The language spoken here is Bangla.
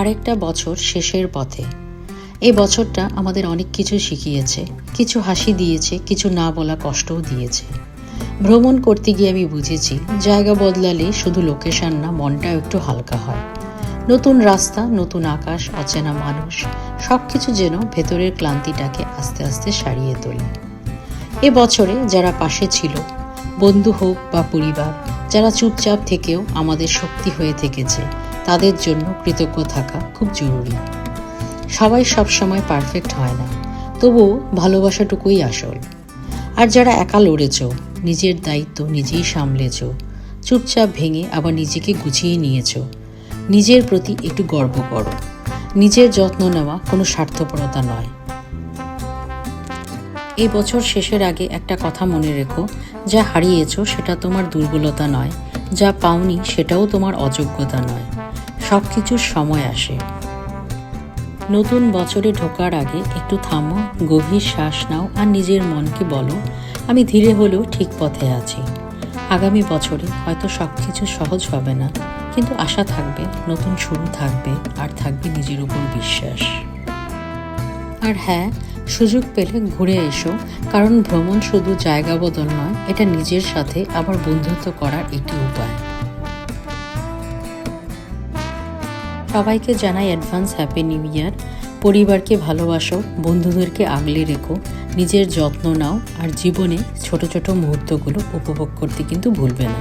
আরেকটা বছর শেষের পথে। এই বছরটা আমাদের অনেক কিছু শিখিয়েছে, কিছু হাসি দিয়েছে, কিছু না বলা কষ্টও দিয়েছে। ভ্রমণ করতে গিয়ে আমি বুঝেছি, জায়গা বদলালে শুধু লোকেশন না, মনটাও একটু হালকা হয়। নতুন রাস্তা, নতুন আকাশ, অচেনা মানুষ, সব কিছু যেন ভেতরের ক্লান্তিটাকে আস্তে আস্তে সারিয়ে তোলে। এ বছরে যারা পাশে ছিল, বন্ধু হোক বা পরিবার, যারা চুপচাপ থেকেও আমাদের শক্তি হয়ে থেকেছে, তাদের জন্য কৃতজ্ঞ থাকা খুব জরুরি। সবাই সবসময় পারফেক্ট হয় না, তবুও ভালোবাসাটুকুই আসল। আর যারা একা লড়েছ, নিজের দায়িত্ব নিজেই সামলেছ, চুপচাপ ভেঙে আবার নিজেকে গুছিয়ে নিয়েছ, নিজের প্রতি একটু গর্ব করো। নিজের যত্ন নেওয়া কোনো স্বার্থপরতা নয়। এই বছর শেষের আগে একটা কথা মনে রেখো, যা হারিয়েছ সেটা তোমার দুর্বলতা নয়, যা পাওনি সেটাও তোমার অযোগ্যতা নয়। সব কিছুর সময় আসে। নতুন বছরে ঢোকার আগে একটু থামো, গভীর শ্বাস নাও আর নিজের মনকে বলো, আমি ধীরে হলেও ঠিক পথে আছি। আগামী বছরে হয়তো সব কিছু সহজ হবে না, কিন্তু আশা থাকবে, নতুন শুরু থাকবে, আর থাকবে নিজের উপর বিশ্বাস। আর হ্যাঁ, সুযোগ পেলে ঘুরে এসো, কারণ ভ্রমণ শুধু জায়গা বদল নয়, এটা নিজের সাথে আবার বন্ধুত্ব করার একটি উপায়। সবাইকে জানাই অ্যাডভান্স হ্যাপি নিউ ইয়ার। পরিবারকে ভালোবাসো, বন্ধুদেরকে আগলে রেখো, নিজের যত্ন নাও, আর জীবনে ছোট ছোট মুহূর্তগুলো উপভোগ করতে কিন্তু ভুলবে না।